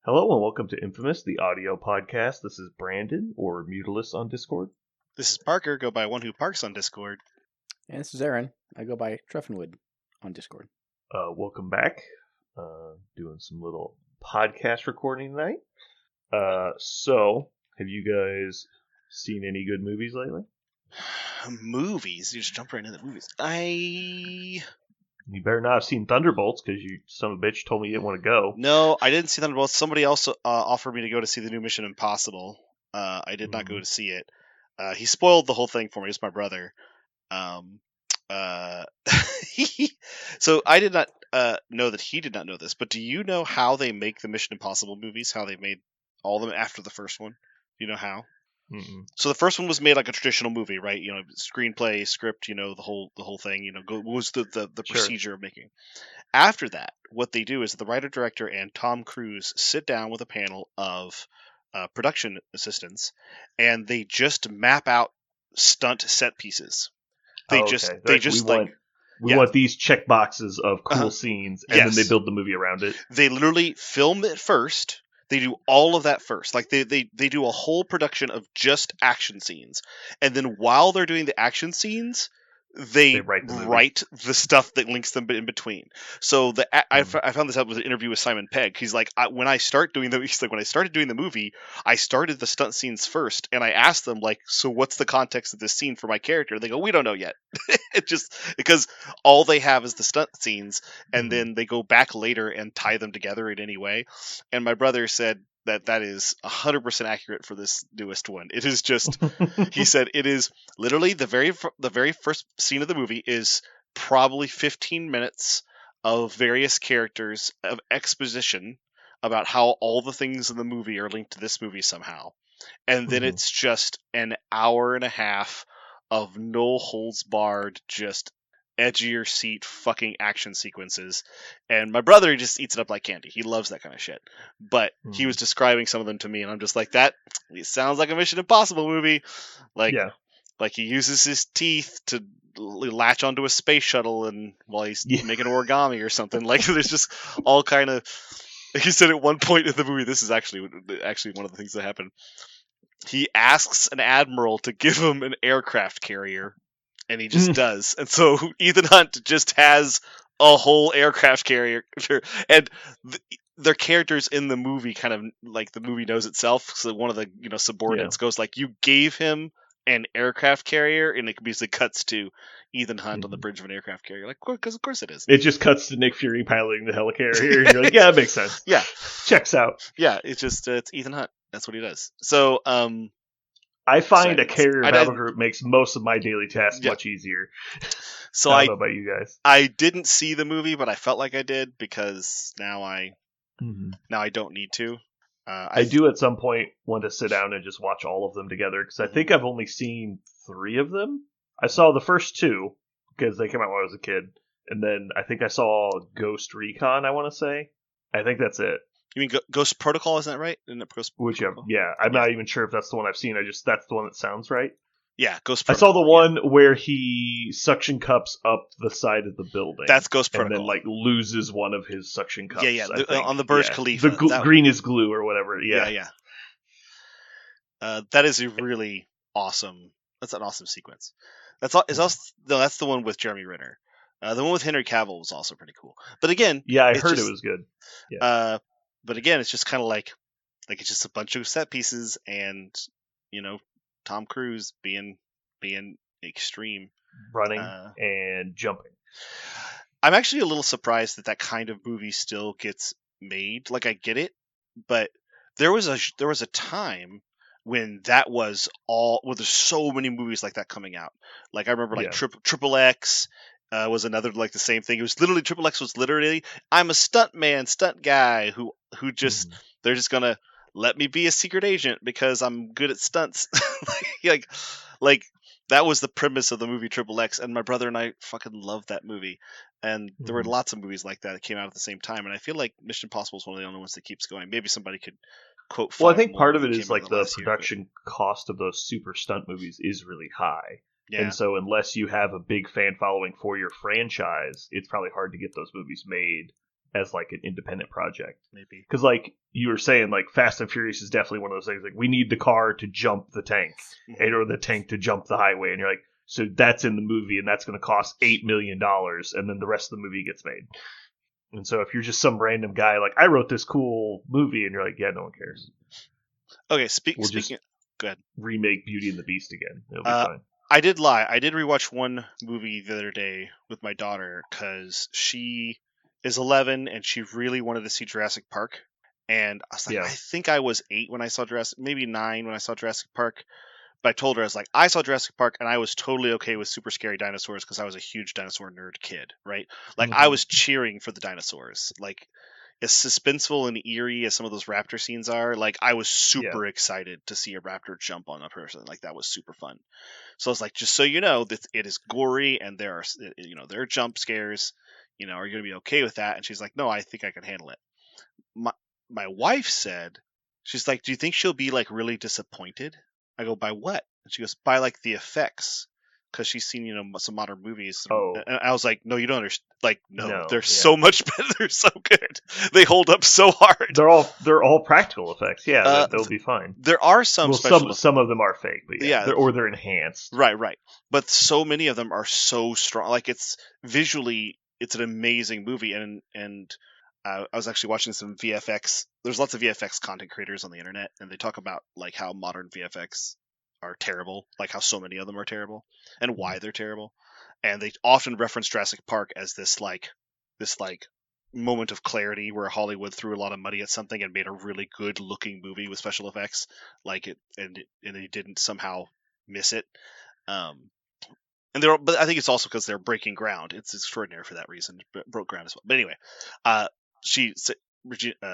Hello and welcome to Infamous, the audio podcast. This is Brandon, or Mutilus on Discord. This is Parker, go by One Who Parks on Discord. And this is Aaron. I go by Treffenwood on Discord. Welcome back. Doing some little podcast recording tonight. So, have you guys seen any good movies lately? Movies? You just jump right into the movies. You better not have seen Thunderbolts, because you son of a bitch told me you didn't want to go. No, I didn't see Thunderbolts. Somebody else offered me to go to see the new Mission Impossible. I did not go to see it. He spoiled the whole thing for me. It's my brother. So I did not know that he did not know this, but do you know how they make the Mission Impossible movies? How they made all of them after the first one? Do you know how? Mm-mm. So the first one was made like a traditional movie, right? You know, screenplay, script, the whole thing. Was the procedure of making. After that, what they do is the writer director and Tom Cruise sit down with a panel of production assistants, and they just map out stunt set pieces. We want these check boxes of cool scenes, and then they build the movie around it. They literally film it first. They do all of that first. Like they do a whole production of just action scenes, and then while they're doing the action scenes, they write the stuff that links them in between. So I found this out with an interview with Simon Pegg. He's like, when I started doing the movie, I started the stunt scenes first, and I asked them like, so what's the context of this scene for my character? They go, we don't know yet. It just because all they have is the stunt scenes, and then they go back later and tie them together in any way. And my brother said that is 100% accurate for this newest one. It is just, he said, it is literally the very first scene of the movie is probably 15 minutes of various characters of exposition about how all the things in the movie are linked to this movie somehow. And then it's just an hour and a half of no holds barred, just edge of your seat fucking action sequences, and my brother just eats it up like candy. He loves that kind of shit. But he was describing some of them to me, and I'm just like, that sounds like a Mission Impossible movie. Like he uses his teeth to latch onto a space shuttle, and while he's making origami or something. Like there's just all kind of. He said at one point in the movie, this is actually one of the things that happened. He asks an admiral to give him an aircraft carrier. And he just does. And so Ethan Hunt just has a whole aircraft carrier. And their characters in the movie kind of like the movie knows itself. So one of the subordinates goes like, you gave him an aircraft carrier? And it basically cuts to Ethan Hunt on the bridge of an aircraft carrier. Like, because of course it is. It just cuts to Nick Fury piloting the helicarrier. And you're like, yeah, it makes sense. Yeah. Checks out. Yeah, it's just, it's Ethan Hunt. That's what he does. So, I find a carrier battle group makes most of my daily tasks much easier. So I don't know about you guys. I didn't see the movie, but I felt like I did because now I don't need to. I do at some point want to sit down and just watch all of them together because I think I've only seen 3 of them. I saw the first 2 because they came out when I was a kid, and then I think I saw Ghost Recon. I want to say. I think that's it. You mean Ghost Protocol, isn't that right? Isn't it Ghost Protocol? I'm not even sure if that's the one I've seen. That's the one that sounds right. Yeah, Ghost Protocol. I saw the one where he suction cups up the side of the building. That's Ghost Protocol. And then loses one of his suction cups. Yeah. On the Burj Khalifa. Green is glue or whatever. Yeah. That is a really awesome. That's an awesome sequence. That's the one with Jeremy Renner. The one with Henry Cavill was also pretty cool. But again, I heard it was good. Yeah. But again, it's just kind of like it's just a bunch of set pieces, and Tom Cruise being extreme, running and jumping. I'm actually a little surprised that kind of movie still gets made. Like I get it, but there was a time when that was all. Well, there's so many movies like that coming out. Like I remember Triple X. Was another like the same thing. It was literally Triple X was literally I'm a stunt guy who just they're just gonna let me be a secret agent because I'm good at stunts. like that was the premise of the movie Triple X, and my brother and I fucking loved that movie. And there were lots of movies like that came out at the same time, and I feel like Mission Impossible is one of the only ones that keeps going. Maybe somebody could quote. Well, I think part of it is like the production cost of those super stunt movies is really high. Yeah. And so unless you have a big fan following for your franchise, it's probably hard to get those movies made as like an independent project. Maybe. Because like you were saying, like Fast and Furious is definitely one of those things. Like we need the car to jump the tank, or the tank to jump the highway, and you're like, so that's in the movie, and that's going to cost $8 million, and then the rest of the movie gets made. And so if you're just some random guy, like I wrote this cool movie, and you're like, yeah, no one cares. Okay, speaking. Go ahead. Remake Beauty and the Beast again. It'll be fine. I did lie. I did rewatch one movie the other day with my daughter because she is 11 and she really wanted to see Jurassic Park. And I was like, I think I was 8 when I saw maybe 9 when I saw Jurassic Park. But I told her, I was like, I saw Jurassic Park and I was totally okay with super scary dinosaurs because I was a huge dinosaur nerd kid, right? Like I was cheering for the dinosaurs. Like as suspenseful and eerie as some of those raptor scenes are, like I was super excited to see a raptor jump on a person. Like that was super fun. So I was like, just so you know, that it is gory and there are jump scares. Are you going to be okay with that? And she's like, no, I think I can handle it. My wife said, she's like, do you think she'll be like really disappointed? I go, by what? And she goes, by like the effects. Because she's seen, some modern movies. And I was like, no, you don't understand. Like, no, they're so much better. They're so good. They hold up so hard. They're all practical effects. Yeah, they'll be fine. There are some some of them are fake, but they're enhanced. Right. But so many of them are so strong. Like it's visually, it's an amazing movie. And I was actually watching some VFX. There's lots of VFX content creators on the internet, and they talk about like how modern VFX are terrible, like how so many of them are terrible and why they're terrible. And they often reference Jurassic Park as this moment of clarity where Hollywood threw a lot of money at something and made a really good looking movie with special effects, and they didn't somehow miss it. But I think it's also because they're breaking ground. It's extraordinary for that reason. Broke ground as well. But anyway,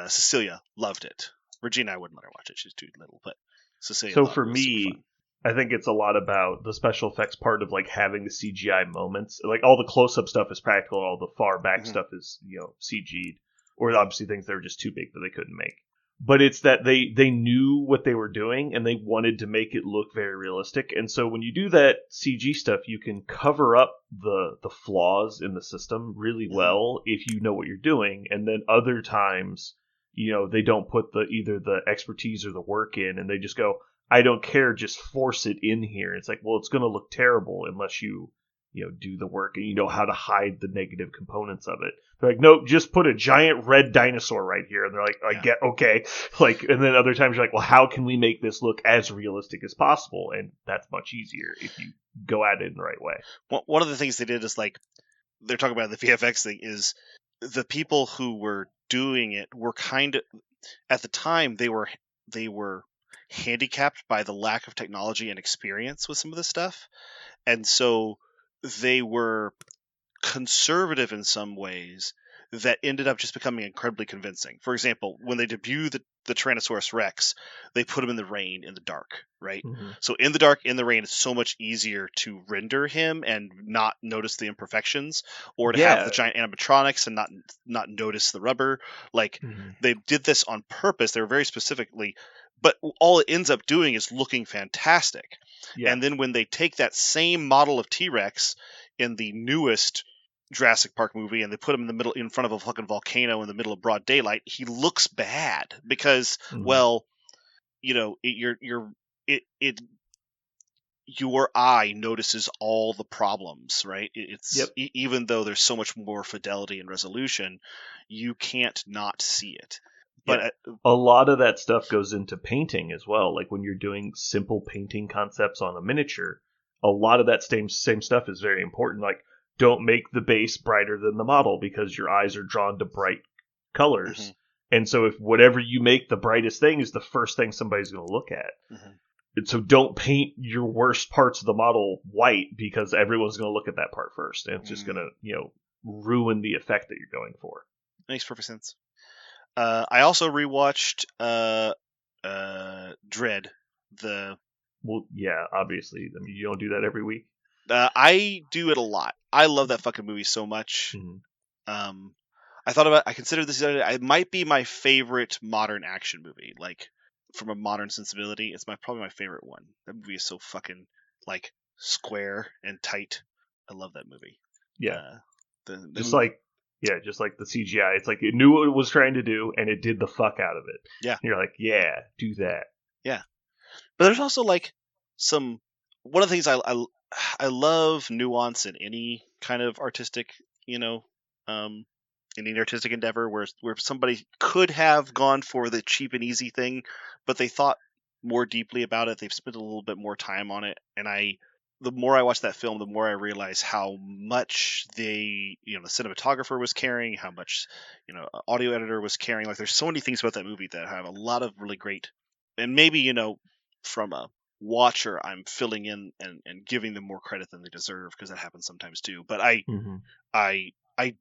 Cecilia loved it. Regina, I wouldn't let her watch it. She's too little. But Cecilia. So for me, I think it's a lot about the special effects part of like having the CGI moments. Like all the close-up stuff is practical, all the far back stuff is CG'd, or obviously things that were just too big that they couldn't make. But it's that they knew what they were doing and they wanted to make it look very realistic. And so when you do that CG stuff, you can cover up the flaws in the system really well if you know what you're doing. And then other times, they don't put either the expertise or the work in, and they just go, I don't care, just force it in here. It's like, well, it's going to look terrible unless you do the work and you know how to hide the negative components of it. They're like, nope, just put a giant red dinosaur right here. And they're like, I get, okay. Like, and then other times you're like, well, how can we make this look as realistic as possible? And that's much easier if you go at it in the right way. One of the things they did is like, they're talking about the VFX thing is the people who were doing it were kind of, at the time they were handicapped by the lack of technology and experience with some of this stuff. And so they were conservative in some ways that ended up just becoming incredibly convincing. For example, when they debuted the Tyrannosaurus Rex, they put him in the rain, in the dark, right? So in the dark, in the rain, it's so much easier to render him and not notice the imperfections, or to have the giant animatronics and not notice the rubber. Like they did this on purpose. They were very specifically, but all it ends up doing is looking fantastic. Yeah. And then when they take that same model of T-Rex in the newest Jurassic Park movie and they put him in front of a fucking volcano in the middle of broad daylight, he looks bad because, well, your eye notices all the problems, right? Even though there's so much more fidelity and resolution, you can't not see it. But a lot of that stuff goes into painting as well. Like when you're doing simple painting concepts on a miniature, a lot of that same stuff is very important. Like, don't make the base brighter than the model because your eyes are drawn to bright colors. And so if whatever you make the brightest thing is the first thing somebody's going to look at. And so don't paint your worst parts of the model white because everyone's going to look at that part first. And it's just going to, ruin the effect that you're going for. Makes perfect sense. I also rewatched Dread. Well, yeah, obviously. I mean, you don't do that every week. I do it a lot. I love that fucking movie so much. I considered this the other day. It might be my favorite modern action movie. Like, from a modern sensibility, it's probably my favorite one. That movie is so fucking, like, square and tight. I love that movie. Yeah. Just like Yeah, just like the CGI. It's like it knew what it was trying to do, and it did the fuck out of it. Yeah. And you're like, yeah, do that. Yeah. But there's also like one of the things I love nuance in any kind of artistic, in any artistic endeavor where somebody could have gone for the cheap and easy thing, but they thought more deeply about it. They've spent a little bit more time on it, and the more I watch that film, the more I realize how much the cinematographer was caring, how much, audio editor was caring. Like, there's so many things about that movie that have a lot of really great, and maybe, from a watcher, I'm filling in and giving them more credit than they deserve, because that happens sometimes too. But I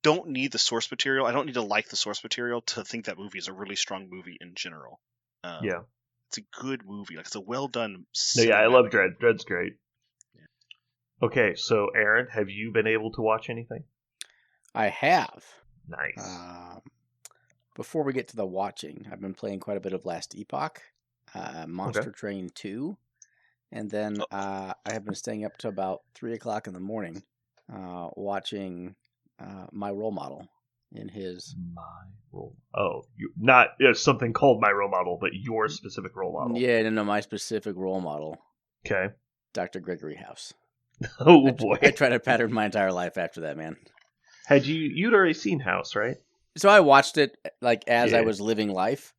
don't need the source material. I don't need to like the source material to think that movie is a really strong movie in general. Yeah. It's a good movie. Like, it's a well done. No, yeah, I love Dredd. Dredd's great. Okay, so Aaron, have you been able to watch anything? I have. Nice. Before we get to the watching, I've been playing quite a bit of Last Epoch, Monster Train 2, and then I have been staying up to about 3 o'clock in the morning watching My Role Model in his... My Role... Oh, something called My Role Model, but your specific role model. Yeah, no, my specific role model. Okay. Dr. Gregory House. Oh, boy. I tried to pattern my entire life after that, man. You'd already seen House, right? So I watched it as I was living life,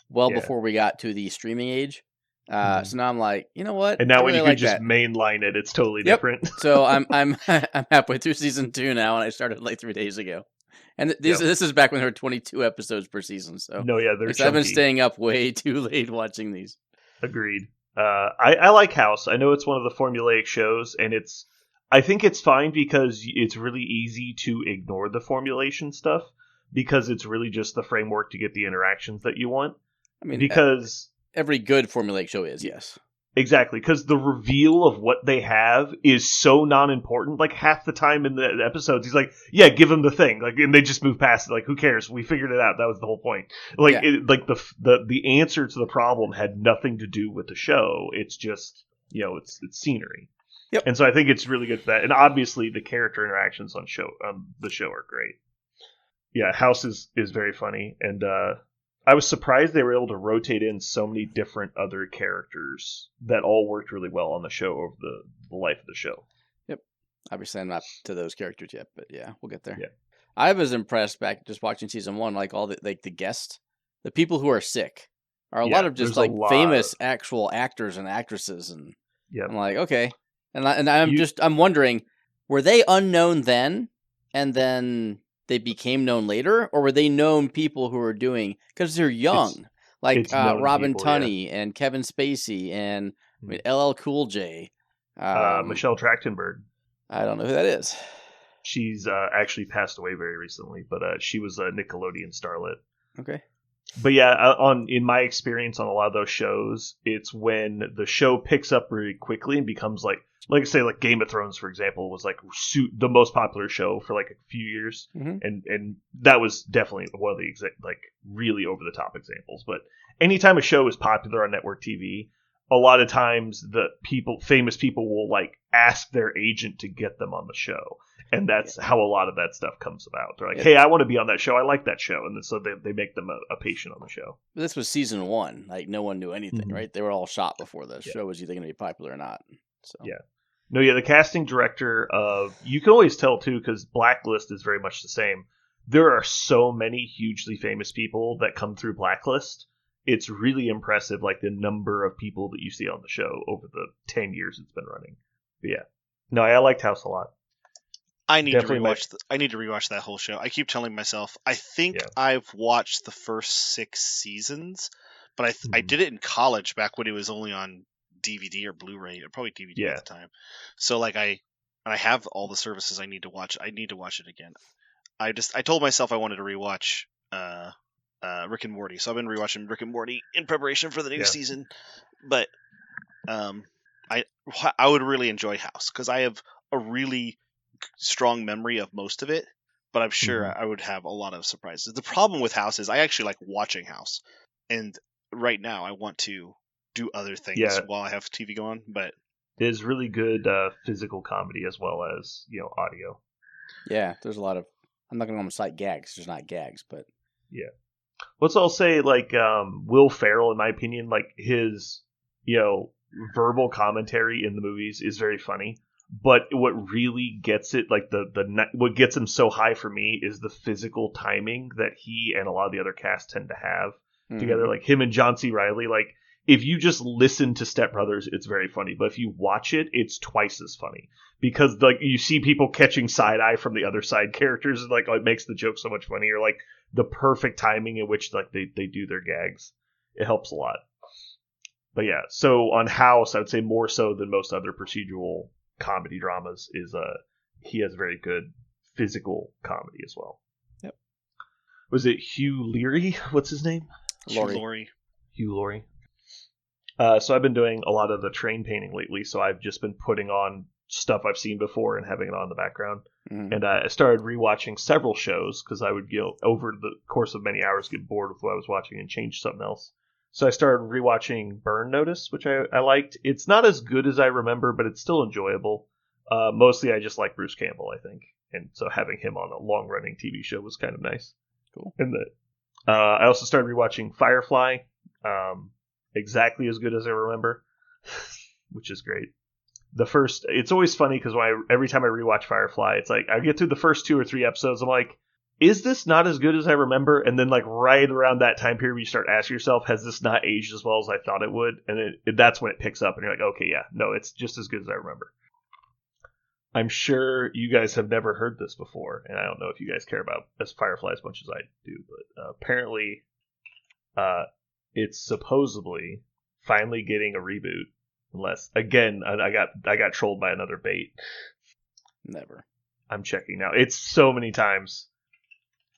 before we got to the streaming age. So now I'm like, you know what? And now when you could just mainline it, it's totally different. So I'm I'm halfway through season 2 now, and I started like 3 days ago. And this is back when there were 22 episodes per season. So no, yeah, they're chunky. I've been staying up way too late watching these. Agreed. I like House. I know it's one of the formulaic shows, and I think it's fine because it's really easy to ignore the formulation stuff, because it's really just the framework to get the interactions that you want. I mean, because every good formulaic show is, yes. Exactly, because the reveal of what they have is so non-important. Like, half the time in the episodes, he's like, yeah, give them the thing. Like, and they just move past it. Like, who cares? We figured it out. That was the whole point. Like, the answer to the problem had nothing to do with the show. It's just, it's scenery. Yep. And so I think it's really good for that. And obviously, the character interactions on the show are great. Yeah, House is very funny. And I was surprised they were able to rotate in so many different other characters that all worked really well on the show over the life of the show. Yep. Obviously, I'm not to those characters yet, but yeah, we'll get there. Yeah. I was impressed back just watching season 1, like all the guests, the people who are sick are a lot of just like famous actual actors and actresses, and I'm like, okay, and I'm wondering, were they unknown then, and then they became known later, or were they known people who were doing, because they're young, like Robin Tunney and Kevin Spacey and LL Cool J, Michelle Trachtenberg. I don't know who that is. She's actually passed away very recently, but she was a Nickelodeon starlet. Okay. But yeah, in my experience on a lot of those shows, it's when the show picks up really quickly and becomes like I say, like Game of Thrones, for example, was like the most popular show for like a few years, and that was definitely one of the really over the top examples. But anytime a show is popular on network TV, a lot of times famous people will like ask their agent to get them on the show. And that's how a lot of that stuff comes about. They're like, hey, I want to be on that show. I like that show. And then, so they make them a patient on the show. This was season 1. Like, no one knew anything, right? They were all shot before the show was either going to be popular or not. So. Yeah. No, yeah, the casting director you can always tell, too, because Blacklist is very much the same. There are so many hugely famous people that come through Blacklist. It's really impressive, like, the number of people that you see on the show over the 10 years it's been running. But yeah. No, I liked House a lot. I need to rewatch that whole show. I keep telling myself, I think I've watched the first 6 seasons, but I did it in college back when it was only on DVD or Blu-ray, or probably DVD at the time. So like I have all the services I need to watch. I need to watch it again. I told myself I wanted to rewatch Rick and Morty, so I've been rewatching Rick and Morty in preparation for the new season. But I would really enjoy House because I have a really strong memory of most of it, but I'm sure I would have a lot of surprises. The problem with House is I actually like watching House, and right now I want to do other things while I have TV going, but it is really good physical comedy as well as audio. Yeah, there's a lot of I'm not going to cite gags. There's not gags, but yeah. Let's all say like Will Ferrell, in my opinion, like his verbal commentary in the movies is very funny. But what really gets it, like what gets him so high for me, is the physical timing that he and a lot of the other cast tend to have together. Like him and John C. Reilly. Like if you just listen to Step Brothers, it's very funny. But if you watch it, it's twice as funny because like you see people catching side eye from the other side characters, and like it makes the joke so much funnier. Like the perfect timing in which like they do their gags, it helps a lot. But yeah, so on House, I would say more so than most other procedural comedy dramas is he has very good physical comedy as well. Yep. Was it Hugh Leary? What's his name? Laurie. Hugh Laurie. So I've been doing a lot of the train painting lately, so I've just been putting on stuff I've seen before and having it on in the background. And I started rewatching several shows because I would over the course of many hours get bored with what I was watching and change something else. So I started rewatching Burn Notice, which I liked. It's not as good as I remember, but it's still enjoyable. Mostly I just like Bruce Campbell, I think. And so having him on a long-running TV show was kind of nice. Cool. And I also started rewatching Firefly, exactly as good as I remember, which is great. It's always funny because every time I rewatch Firefly, it's like I get through the first 2 or 3 episodes, I'm like, is this not as good as I remember? And then like right around that time period, you start asking yourself, has this not aged as well as I thought it would? And that's when it picks up and you're like, okay, yeah, no, it's just as good as I remember. I'm sure you guys have never heard this before, and I don't know if you guys care about Firefly as much as I do, but apparently it's supposedly finally getting a reboot. Unless, again, I got trolled by another bait. Never. I'm checking now. It's so many times.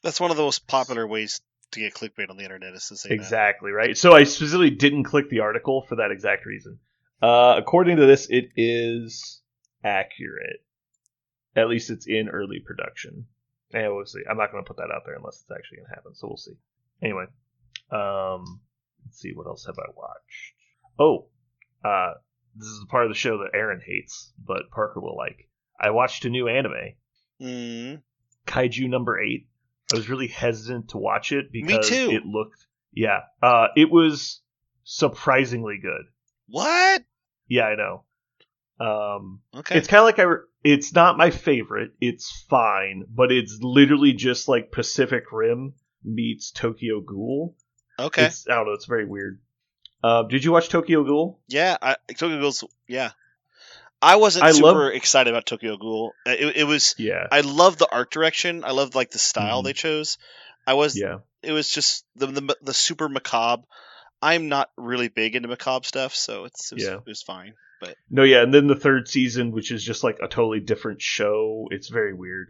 That's one of the most popular ways to get clickbait on the internet is to say exactly, that. Right? So I specifically didn't click the article for that exact reason. According to this, it is accurate. At least it's in early production. And we'll see. I'm not going to put that out there unless it's actually going to happen, so we'll see. Anyway, let's see. What else have I watched? Oh, this is the part of the show that Aaron hates, but Parker will like. I watched a new anime. Kaiju number 8. I was really hesitant to watch it because it looked... Yeah. It was surprisingly good. What? Yeah, I know. Okay. It's kind of like it's not my favorite. It's fine, but it's literally just like Pacific Rim meets Tokyo Ghoul. Okay. I don't know. It's very weird. Did you watch Tokyo Ghoul? Yeah, Tokyo Ghoul's... Yeah. I wasn't super excited about Tokyo Ghoul. It was... Yeah. I love the art direction. I love like the style they chose. It was just the super macabre. I'm not really big into macabre stuff, so it was fine. But no, yeah, and then the 3rd season, which is just like a totally different show. It's very weird.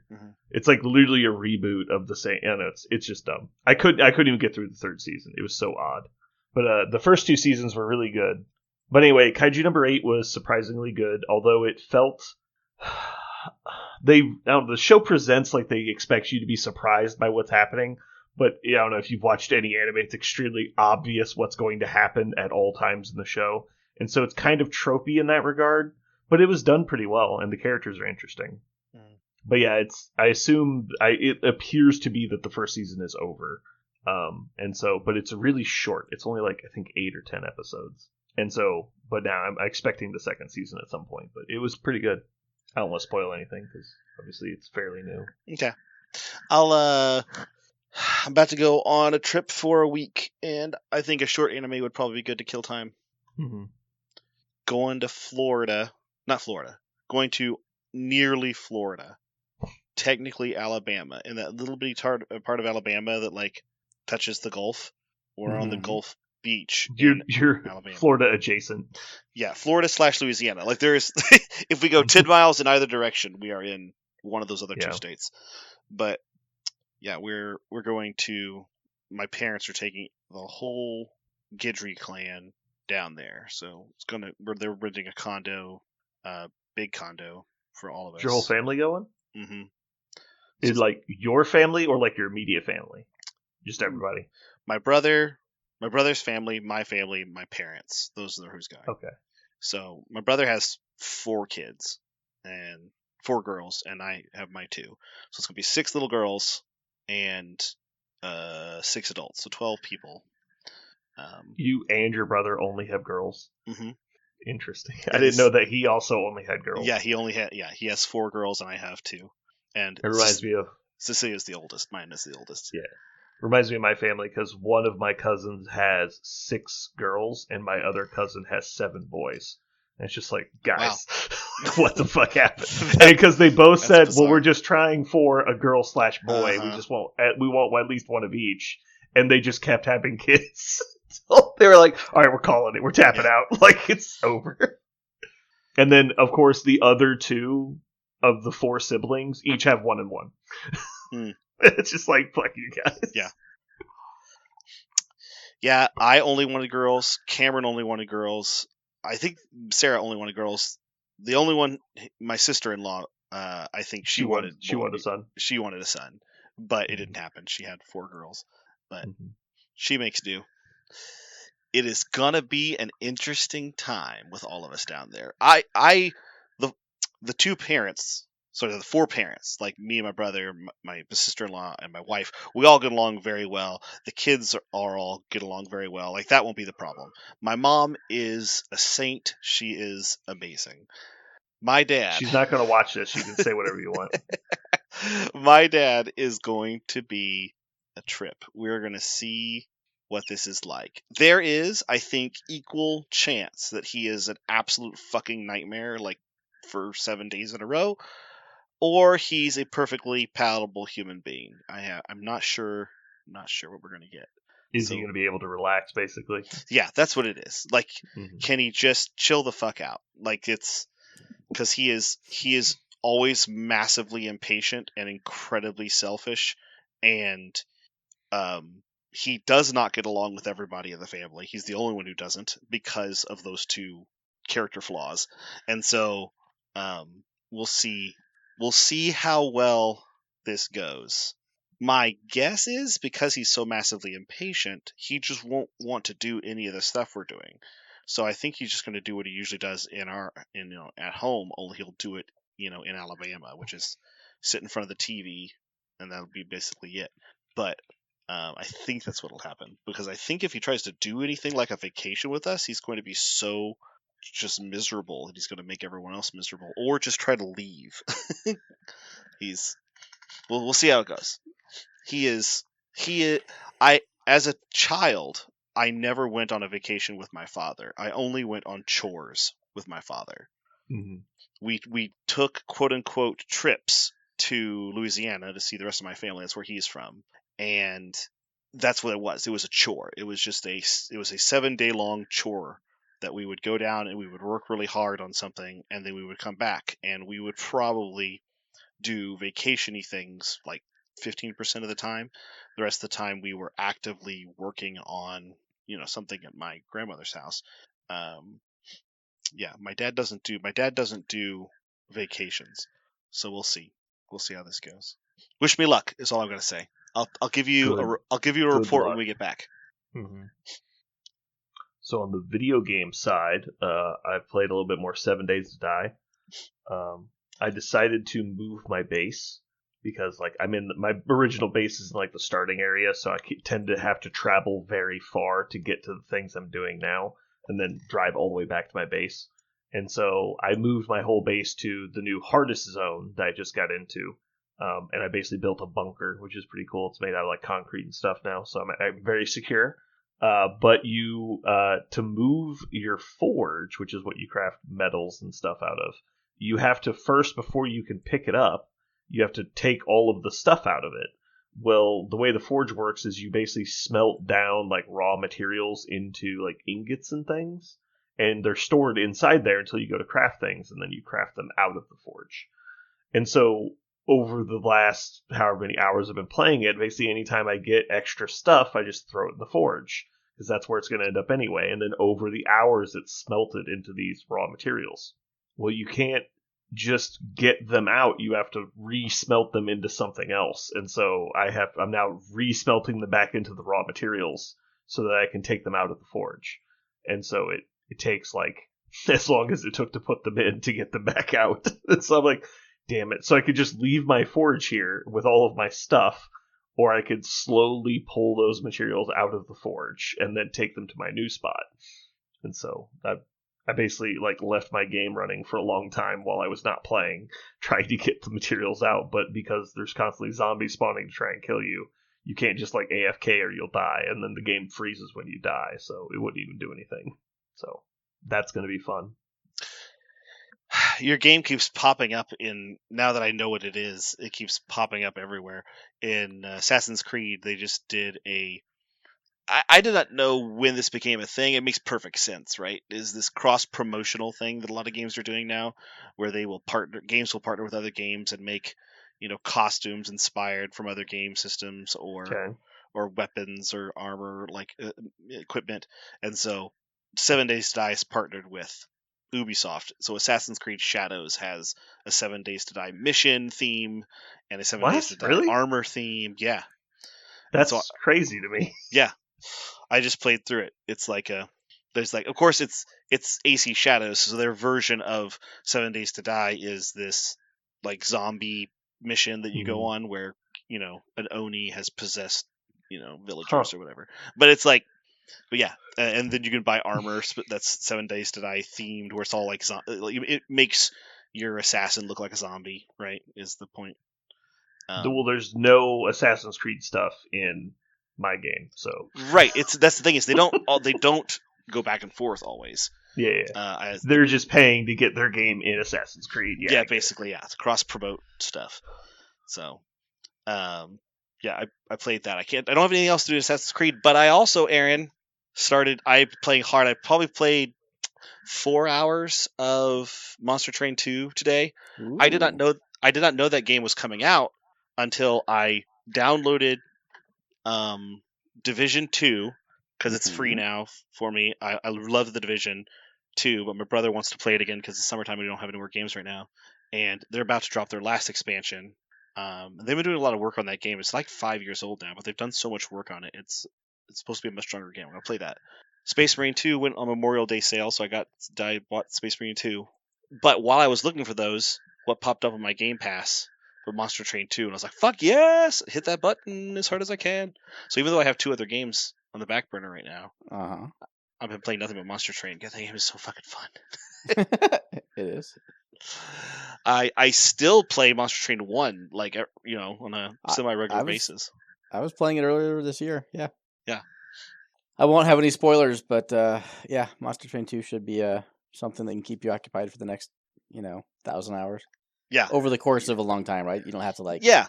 It's like literally a reboot of the same. I know it's just dumb. I couldn't even get through the 3rd season. It was so odd. But the first 2 seasons were really good. But anyway, Kaiju number 8 was surprisingly good, although it felt the show presents like they expect you to be surprised by what's happening. But I don't know if you've watched any anime, it's extremely obvious what's going to happen at all times in the show. And so it's kind of tropey in that regard, but it was done pretty well, and the characters are interesting. But yeah, it appears to be that the first season is over. But it's really short. It's only like, I think 8 or 10 episodes. And so, but now I'm expecting the 2nd season at some point, but it was pretty good. I don't want to spoil anything because obviously it's fairly new. Okay. I'm about to go on a trip for a week, and I think a short anime would probably be good to kill time. Going to Florida. Not Florida. Going to nearly Florida. Technically Alabama. In that little bitty part of Alabama that like touches the Gulf. We're on the Gulf Beach. You're Alabama. Florida adjacent. Yeah, Florida / Louisiana. Like there's, if we go 10 miles in either direction, we are in one of those other 2 states. But yeah, we're going to. My parents are taking the whole Guidry clan down there, so they're renting a condo, big condo for all of us. Is your whole family going? Mm-hmm. Is it like your family or like your immediate family? Just everybody. My brother's family, my parents. Those are who's going. Okay. So my brother has 4 kids, and 4 girls, and I have my 2. So it's gonna be 6 little girls and 6 adults, so 12 people. You and your brother only have girls. Mm-hmm. Interesting. I didn't know that he also only had girls. Yeah, he has 4 girls, and I have 2. And it reminds me of Cecilia's the oldest. Mine is the oldest. Yeah. Reminds me of my family because one of my cousins has 6 girls and my other cousin has 7 boys. And it's just like, guys, wow. What the fuck happened? Because they both said, bizarre. Well, we're just trying for a girl/boy. Uh-huh. We want at least one of each. And they just kept having kids. So they were like, all right, we're calling it. We're tapping out. Like, it's over. And then, of course, the other 2 of the 4 siblings each have 1 and 1. It's just like, fuck you guys. Yeah. Yeah, I only wanted girls. Cameron only wanted girls. I think Sarah only wanted girls. The only one, my sister-in-law, I think she wanted a son. She wanted a son, but it didn't happen. She had 4 girls, but she makes do. It is gonna be an interesting time with all of us down there. The 2 parents. So the 4 parents, like me and my brother, my sister-in-law, and my wife, we all get along very well. The kids are all get along very well. Like, that won't be the problem. My mom is a saint. She is amazing. My dad... She's not going to watch this. You can say whatever you want. My dad is going to be a trip. We're going to see what this is like. There is, I think, equal chance that he is an absolute fucking nightmare, like, for 7 days in a row. Or he's a perfectly palatable human being. I'm not sure what we're gonna get. Is he gonna be able to relax, basically? Yeah, that's what it is. Like, Can he just chill the fuck out? Like, it's because he is always massively impatient and incredibly selfish, and he does not get along with everybody in the family. He's the only one who doesn't because of those 2 character flaws, and so we'll see. We'll see how well this goes. My guess is because he's so massively impatient, he just won't want to do any of the stuff we're doing. So I think he's just going to do what he usually does at home, only he'll do it, in Alabama, which is sit in front of the TV, and that'll be basically it. But I think that's what'll happen, because I think if he tries to do anything like a vacation with us, he's going to be so just miserable and he's going to make everyone else miserable, or just try to leave. We'll see how it goes. As a child, I never went on a vacation with my father. I only went on chores with my father. Mm-hmm. We took quote unquote trips to Louisiana to see the rest of my family. That's where he's from, and that's what it was. It was a chore. It was just a 7-day long chore that we would go down and we would work really hard on something, and then we would come back and we would probably do vacation-y things like 15% of the time. The rest of the time we were actively working on, something at my grandmother's house. Yeah, my dad doesn't do vacations. So we'll see. We'll see how this goes. Wish me luck is all I'm going to say. I'll give you a report when we get back. Mm-hmm. So on the video game side, I've played a little bit more 7 Days to Die. I decided to move my base because, like, I'm in my original base is in like the starting area, so I tend to have to travel very far to get to the things I'm doing now, and then drive all the way back to my base. And so I moved my whole base to the new hardest zone that I just got into, and I basically built a bunker, which is pretty cool. It's made out of like concrete and stuff now, so I'm very secure. But you, to move your forge, which is what you craft metals and stuff out of, you have to first, before you can pick it up, you have to take all of the stuff out of it. Well, the way the forge works is you basically smelt down like raw materials into like ingots and things, and they're stored inside there until you go to craft things, and then you craft them out of the forge. And so over the last however many hours I've been playing it, basically anytime I get extra stuff, I just throw it in the forge, because that's where it's going to end up anyway. And then over the hours, it's smelted into these raw materials. Well, you can't just get them out. You have to re-smelt them into something else. And so I'm now re-smelting them back into the raw materials so that I can take them out of the forge. And so it takes like as long as it took to put them in to get them back out. And so I'm like, damn it. So I could just leave my forge here with all of my stuff, or I could slowly pull those materials out of the forge and then take them to my new spot. And so I basically like left my game running for a long time while I was not playing, trying to get the materials out. But because there's constantly zombies spawning to try and kill you, you can't just like AFK or you'll die, and then the game freezes when you die, so it wouldn't even do anything. So that's going to be fun. Your game keeps popping up now that I know what it is, it keeps popping up everywhere. In Assassin's Creed, they just did I did not know when this became a thing. It makes perfect sense, right? Is this cross-promotional thing that a lot of games are doing now, where games will partner with other games and make, costumes inspired from other game systems or weapons or armor, like equipment. And so 7 Days to Die is partnered with Ubisoft. So Assassin's Creed Shadows has a 7 Days to Die mission theme and a 7 Days to Die armor theme. Yeah. That's crazy to me. Yeah. I just played through it. It's like of course it's AC Shadows, so their version of 7 Days to Die is this like zombie mission that you go on where, an Oni has possessed, villagers or whatever. But it's like, but yeah, and then you can buy armor that's 7 Days to Die themed, where it's all like it makes your assassin look like a zombie, right? Is the point. Well, there's no Assassin's Creed stuff in my game, so right. That's the thing is they don't go back and forth always. Yeah. They're just paying to get their game in Assassin's Creed. Yeah, basically, yeah. It's cross promote stuff. So, I played that. I don't have anything else to do in Assassin's Creed, but I also, Aaron, I playing hard. I probably played 4 hours of Monster Train 2 today. Ooh. I did not know that game was coming out until I downloaded Division 2 because it's free now for me. I love the Division 2, but my brother wants to play it again because it's summertime and we don't have any more games right now. And they're about to drop their last expansion. They've been doing a lot of work on that game. It's like 5 years old now, but they've done so much work on it. It's supposed to be a much stronger game. I'm going to play that. Space Marine 2 went on Memorial Day sale, so I bought Space Marine 2. But while I was looking for those, what popped up on my Game Pass for Monster Train 2, and I was like, fuck yes! Hit that button as hard as I can. So even though I have 2 other games on the back burner right now, I've been playing nothing but Monster Train. God, that game is so fucking fun. It is. I still play Monster Train 1, like, on a semi-regular basis. I was playing it earlier this year, yeah. Yeah. I won't have any spoilers, but Monster Train 2 should be something that can keep you occupied for the next, 1,000 hours. Yeah. Over the course of a long time, right? You don't have to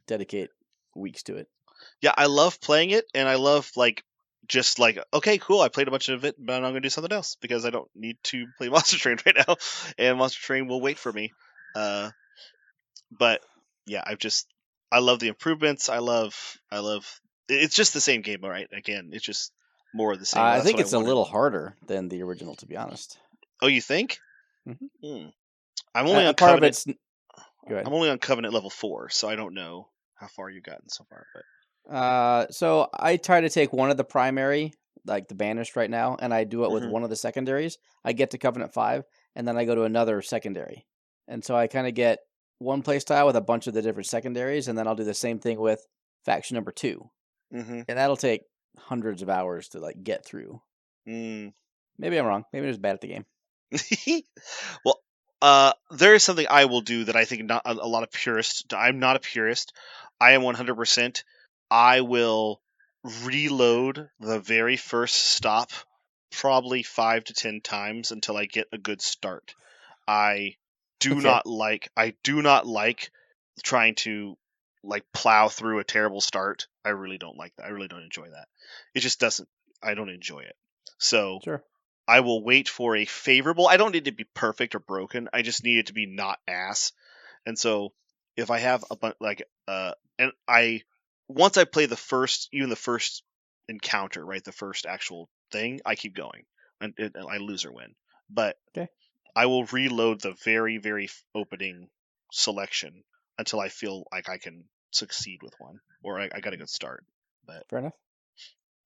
dedicate weeks to it. Yeah, I love playing it, and I love okay, cool, I played a bunch of it, but I'm going to do something else because I don't need to play Monster Train right now, and Monster Train will wait for me. But yeah, I love the improvements. I love. It's just the same game, right? Again, it's just more of the same. I think it's a little harder than the original, to be honest. Oh, you think? Mm-hmm. I'm only on Covenant. I'm only on Covenant level 4, so I don't know how far you've gotten so far. But so I try to take one of the primary, like the Banished right now, and I do it with one of the secondaries. I get to Covenant 5, and then I go to another secondary. And so I kind of get one playstyle with a bunch of the different secondaries, and then I'll do the same thing with faction number 2. And that'll take hundreds of hours to get through. Maybe I'm wrong. Maybe I'm just bad at the game. Well, there is something I will do that I think not a lot of purists. I'm not a purist. I am 100%. I will reload the very first stop probably 5 to 10 times until I get a good start. I do not like trying to plow through a terrible start. I really don't like that. I really don't enjoy that. It just doesn't. I don't enjoy it. So sure. I will wait for a favorable. I don't need to be perfect or broken. I just need it to be not ass. And so if I have once I play the first encounter, right, the first actual thing, I keep going and I lose or win. But I will reload the very, very opening selection until I feel like I can succeed with one or I got a good start. But fair enough.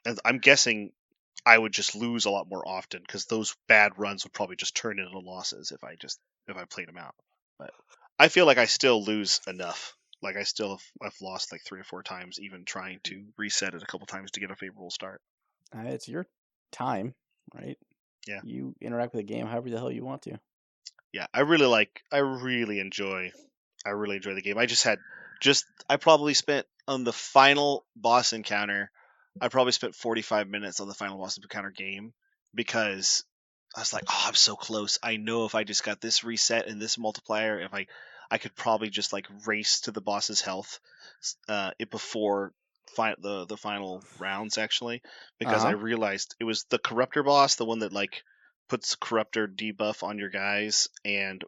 And I'm guessing I would just lose a lot more often because those bad runs would probably just turn into losses if I played them out. But I feel like I still lose enough. Like I've lost like 3 or 4 times, even trying to reset it a couple times to get a favorable start. It's your time, right? Yeah. You interact with the game however the hell you want to. Yeah, I really enjoy the game. I probably spent on the final boss encounter. I probably spent 45 minutes on the final boss encounter game because I was like, oh, I'm so close. I know if I just got this reset and this multiplier, if I could probably just like race to the boss's health before the final rounds actually, because I realized it was the corruptor boss, the one that like puts corruptor debuff on your guys, and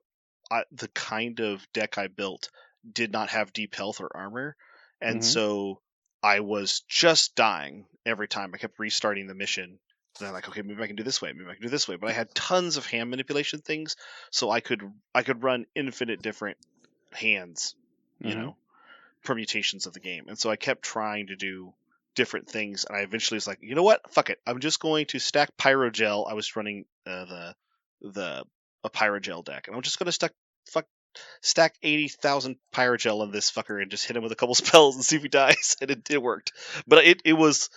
the kind of deck I built did not have deep health or armor, and so I was just dying every time. I kept restarting the mission. And I'm like, okay, maybe I can do this way, maybe I can do this way. But I had tons of hand manipulation things, so I could run infinite different hands, you know, permutations of the game. And so I kept trying to do different things, and I eventually was like, you know what? Fuck it. I'm just going to stack Pyrogel. I was running a Pyrogel deck, and I'm just going to stack 80,000 Pyrogel on this fucker and just hit him with a couple spells and see if he dies. And it worked. But it was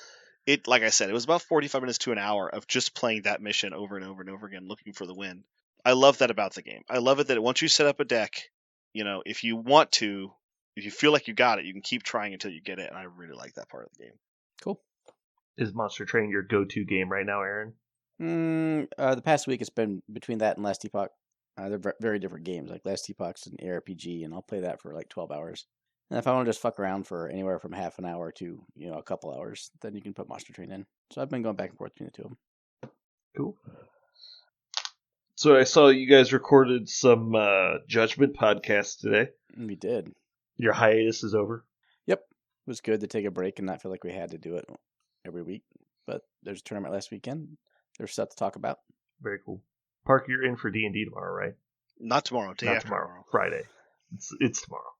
like I said, it was about 45 minutes to an hour of just playing that mission over and over and over again, looking for the win. I love that about the game. I love it that once you set up a deck, you know, if you want to, if you feel like you got it, you can keep trying until you get it. And I really like that part of the game. Cool. Is Monster Train your go-to game right now, Aaron? The past week it's been between that and Last Epoch. They're very different games. Like Last Epoch's an ARPG, and I'll play that for like 12 hours. And if I want to just fuck around for anywhere from half an hour to, you know, a couple hours, then you can put Monster Train in. So I've been going back and forth between the two of them. Cool. So I saw you guys recorded some Judgment podcasts today. We did. Your hiatus is over? Yep. It was good to take a break and not feel like we had to do it every week. But there's a tournament last weekend. There's stuff to talk about. Very cool. Park, you're in for D&D tomorrow, right? Not tomorrow. Not tomorrow. Friday. It's tomorrow.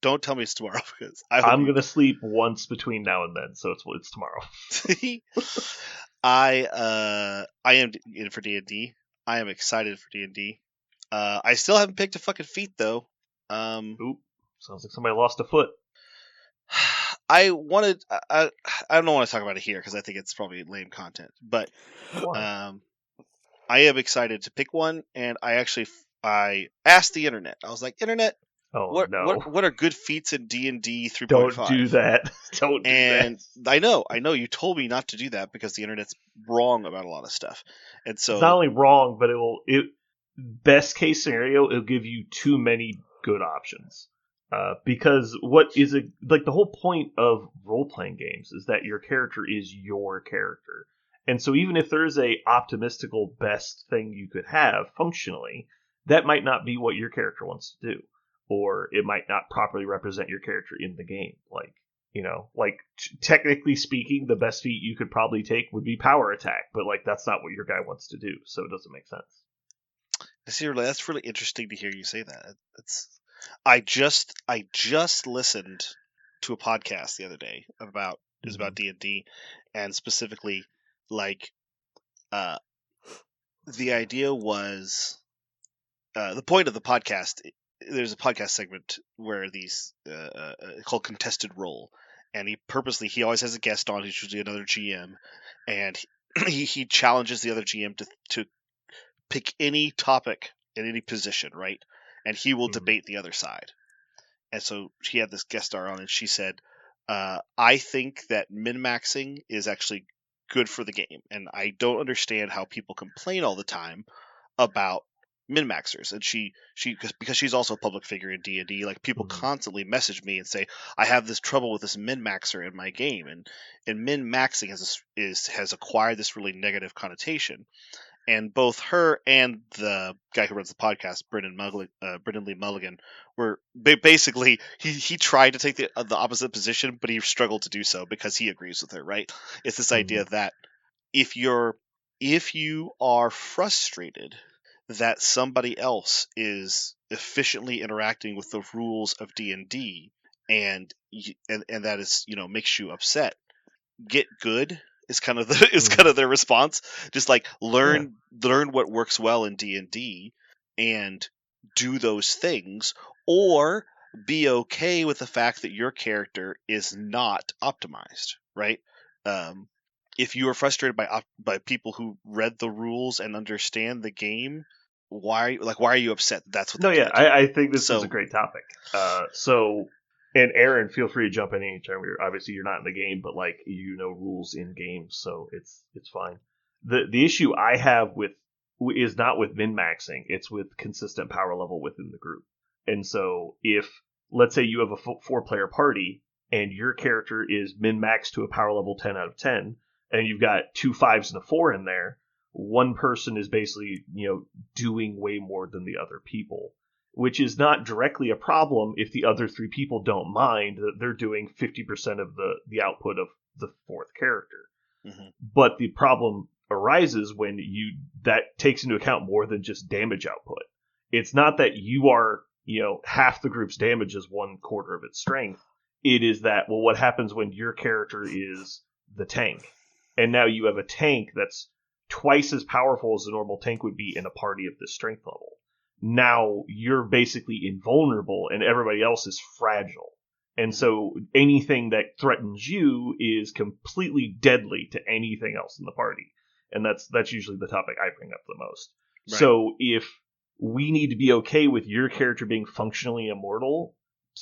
Don't tell me it's tomorrow, because I'm gonna sleep once between now and then, so it's tomorrow. I am in for D&D. I am excited for D&D. I still haven't picked a fucking feat though. Oop, sounds like somebody lost a foot. I don't want to talk about it here because I think it's probably lame content, but I am excited to pick one, and I asked the internet. I was like, internet, what are good feats in D&D 3.5? Don't do that. Don't do that. And I know you told me not to do that because the internet's wrong about a lot of stuff. And so it's not only wrong, but best case scenario, it'll give you too many good options. Because the whole point of role-playing games is that your character is your character. And so even if there's a optimistical best thing you could have functionally, that might not be what your character wants to do. Or it might not properly represent your character in the game. Technically speaking, the best feat you could probably take would be power attack, but that's not what your guy wants to do, so it doesn't make sense. That's really interesting to hear you say that. I just listened to a podcast the other day about D&D, and specifically the idea was the point of the podcast. There's a podcast segment where these called Contested Role, and he always has a guest on who's usually another GM, and he challenges the other GM to pick any topic in any position, right? And he will debate the other side. And so he had this guest star on, and she said, I think that min-maxing is actually good for the game, and I don't understand how people complain all the time about min-maxers. And because she's also a public figure in D&D, people constantly message me and say, I have this trouble with this min-maxer in my game, and min-maxing has acquired this really negative connotation. And both her and the guy who runs the podcast, Brendan Lee Mulligan, were basically he tried to take the opposite position, but he struggled to do so because he agrees with her. Right? It's this idea that if you are frustrated that somebody else is efficiently interacting with the rules of D&D, and that is makes you upset, get good. Is kind of their response. Just learn what works well in D&D, and do those things, or be okay with the fact that your character is not optimized, right? If you are frustrated by people who read the rules and understand the game, why are you upset? That's what. No, yeah, I think this is a great topic. And Aaron, feel free to jump in anytime. Obviously, you're not in the game, but like rules in games, so it's fine. The issue I have is not with min-maxing; it's with consistent power level within the group. And so, if let's say you have a 4-player party and your character is min-maxed to a power level 10 out of 10, and you've got 2 5s and a 4 in there, one person is basically doing way more than the other people, which is not directly a problem if the other 3 people don't mind that they're doing 50% of the output of the 4th character. Mm-hmm. But the problem arises when that takes into account more than just damage output. It's not that you are half the group's damage is 1/4 of its strength. It is that, well, what happens when your character is the tank, and now you have a tank that's twice as powerful as a normal tank would be in a party of this strength level. Now you're basically invulnerable and everybody else is fragile. And so anything that threatens you is completely deadly to anything else in the party. And that's usually the topic I bring up the most. Right. So if we need to be okay with your character being functionally immortal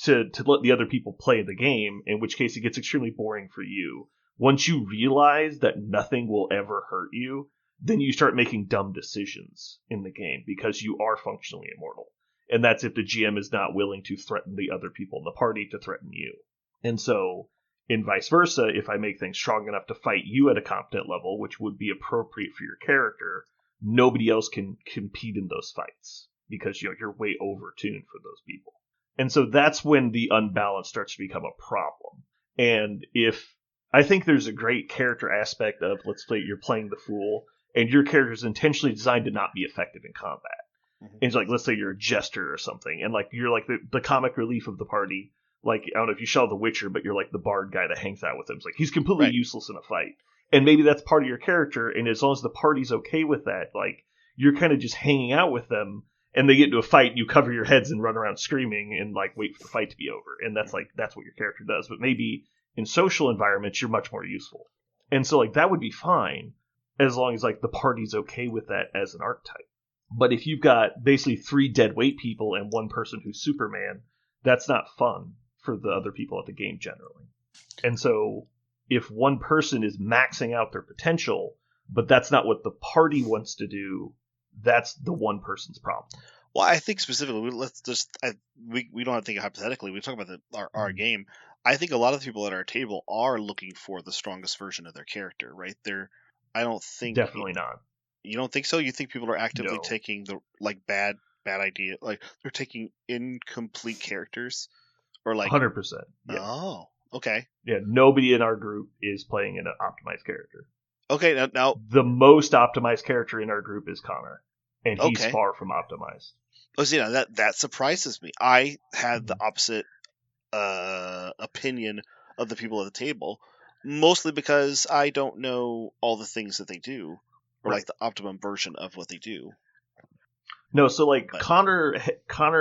to let the other people play the game, in which case it gets extremely boring for you. Once you realize that nothing will ever hurt you, then you start making dumb decisions in the game because you are functionally immortal. And that's if the GM is not willing to threaten the other people in the party to threaten you. And so, in vice versa, if I make things strong enough to fight you at a competent level, which would be appropriate for your character, nobody else can compete in those fights because you're way overtuned for those people. And so that's when the unbalance starts to become a problem. And if I think there's a great character aspect of, let's say you're playing the Fool, and your character is intentionally designed to not be effective in combat. Mm-hmm. And it's like, let's say you're a jester or something, and like you're like the comic relief of the party. Like, I don't know if you saw The Witcher, but you're like the bard guy that hangs out with him. It's like he's completely useless in a fight. And maybe that's part of your character, and as long as the party's okay with that, like you're kind of just hanging out with them, and they get into a fight, you cover your heads and run around screaming and like wait for the fight to be over. And that's what your character does. But maybe in social environments, you're much more useful. And so like that would be fine, as long as like the party's okay with that as an archetype. But if you've got basically 3 dead weight people and one person who's Superman, that's not fun for the other people at the game generally. And so if one person is maxing out their potential, but that's not what the party wants to do, that's the one person's problem. Well, I think specifically, we don't have to think hypothetically. We talk about our game. I think a lot of the people at our table are looking for the strongest version of their character, right? I don't think definitely not. You don't think so? You think people are actively taking the bad idea, like they're taking incomplete characters, or like 100%. Yeah. Oh, okay. Yeah, nobody in our group is playing an optimized character. Okay, now the most optimized character in our group is Connor, and he's far from optimized. Oh, see, now that surprises me. I had the opposite opinion of the people at the table, mostly because I don't know all the things that they do, or like the optimum version of what they do. No, so like Connor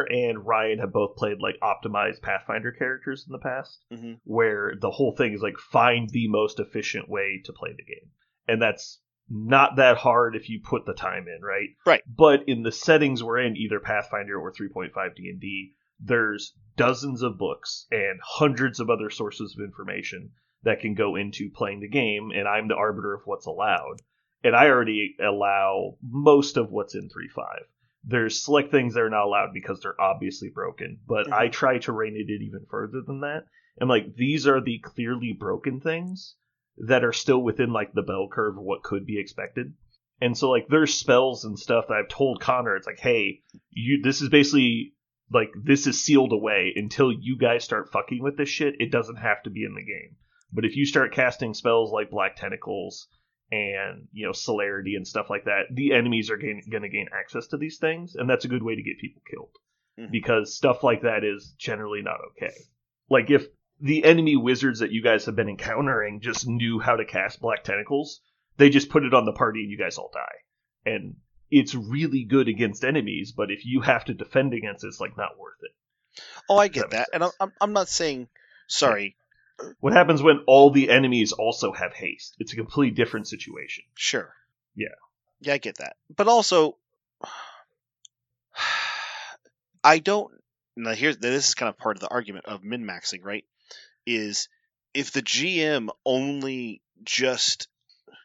and Ryan have both played like optimized Pathfinder characters in the past, where the whole thing is like find the most efficient way to play the game. And that's not that hard if you put the time in, right? Right. But in the settings we're in, either Pathfinder or 3.5 D&D, there's dozens of books and hundreds of other sources of information that can go into playing the game, and I'm the arbiter of what's allowed. And I already allow most of what's in 3.5. There's select things that are not allowed because they're obviously broken, but I try to rein it in even further than that. And like, these are the clearly broken things that are still within like the bell curve of what could be expected. And so like there's spells and stuff that I've told Connor, it's like, hey, this is basically like, this is sealed away until you guys start fucking with this shit. It doesn't have to be in the game. But if you start casting spells like Black Tentacles and celerity and stuff like that, the enemies are going to gain access to these things, and that's a good way to get people killed, because stuff like that is generally not okay. Like if the enemy wizards that you guys have been encountering just knew how to cast Black Tentacles, they just put it on the party and you guys all die. And it's really good against enemies, but if you have to defend against it, it's like not worth it. Oh, I get that. And I'm not saying, sorry. What happens when all the enemies also have haste? It's a completely different situation. Sure. Yeah. Yeah, I get that. But also, I don't. Now, this is kind of part of the argument of min-maxing, right? Is if the GM only just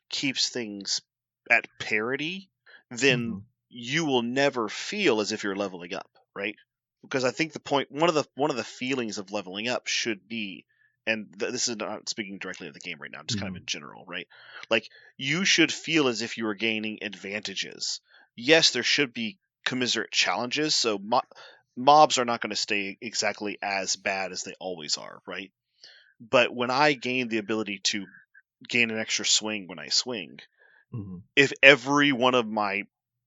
keeps things at parity, then you will never feel as if you're leveling up, right? Because I think the point, one of the feelings of leveling up should be, and this is not speaking directly of the game right now, just kind of in general, right? Like, you should feel as if you are gaining advantages. Yes, there should be commiserate challenges, so mobs are not going to stay exactly as bad as they always are, right? But when I gain the ability to gain an extra swing when I swing, if every one of my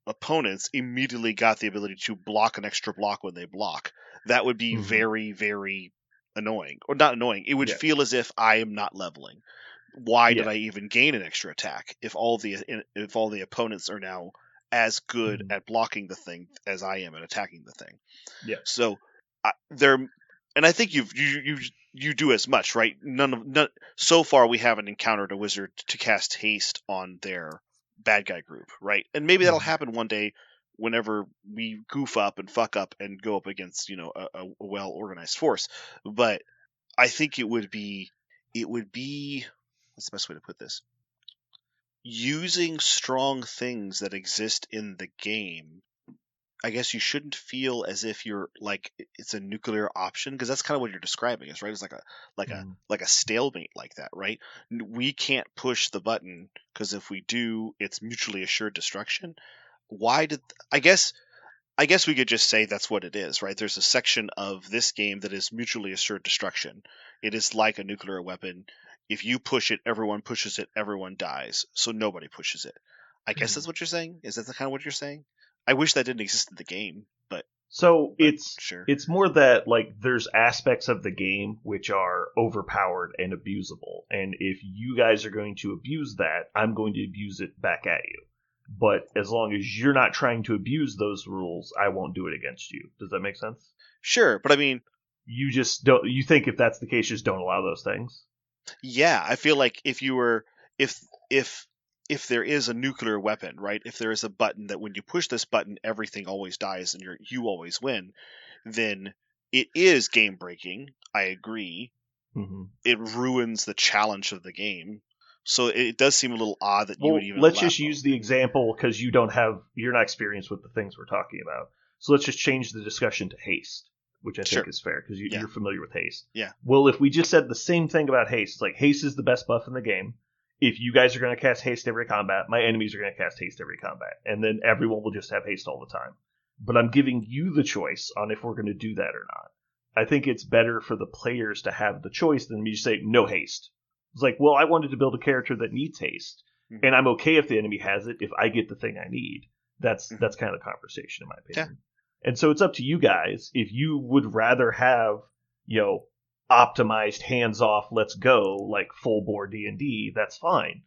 opponents immediately got the ability to block an extra block when they block, that would be very, very annoying. Or not annoying. It would feel as if I am not leveling. Why did I even gain an extra attack if all the opponents are now as good at blocking the thing as I am at attacking the thing? Yeah. So and I think you do as much, right? None so far we haven't encountered a wizard to cast haste on their bad guy group, right? And maybe that'll happen one day whenever we goof up and fuck up and go up against, a well organized force. But I think it would be what's the best way to put this? Using strong things that exist in the game. I guess you shouldn't feel as if you're like it's a nuclear option, because that's kind of what you're describing, is right? It's like a stalemate like that, right? We can't push the button because if we do, it's mutually assured destruction. I guess we could just say that's what it is, right? There's a section of this game that is mutually assured destruction. It is like a nuclear weapon. If you push it, everyone pushes it, everyone dies. So nobody pushes it. I guess that's what you're saying? Is that kind of what you're saying? I wish that didn't exist in the game, but it's more that like there's aspects of the game which are overpowered and abusable, and if you guys are going to abuse that, I'm going to abuse it back at you. But as long as you're not trying to abuse those rules, I won't do it against you. Does that make sense? Sure, but I mean, you just don't. You think if that's the case, just don't allow those things. Yeah, I feel like if there is a nuclear weapon, right? If there is a button that when you push this button, everything always dies and you always win, then it is game breaking. I agree. It ruins the challenge of the game. So it does seem a little odd that you would even. Let's just use the example because you're not experienced with the things we're talking about. So let's just change the discussion to haste, which I think is fair because you're familiar with haste. Yeah. Well, if we just said the same thing about haste, it's like haste is the best buff in the game. If you guys are going to cast haste every combat, my enemies are going to cast haste every combat. And then everyone will just have haste all the time. But I'm giving you the choice on if we're going to do that or not. I think it's better for the players to have the choice than me to say, no haste. It's like, well, I wanted to build a character that needs haste. And I'm okay if the enemy has it if I get the thing I need. That's kind of the conversation, in my opinion. Yeah. And so it's up to you guys. If you would rather have, optimized hands-off, let's go, like full-bore D&D, that's fine.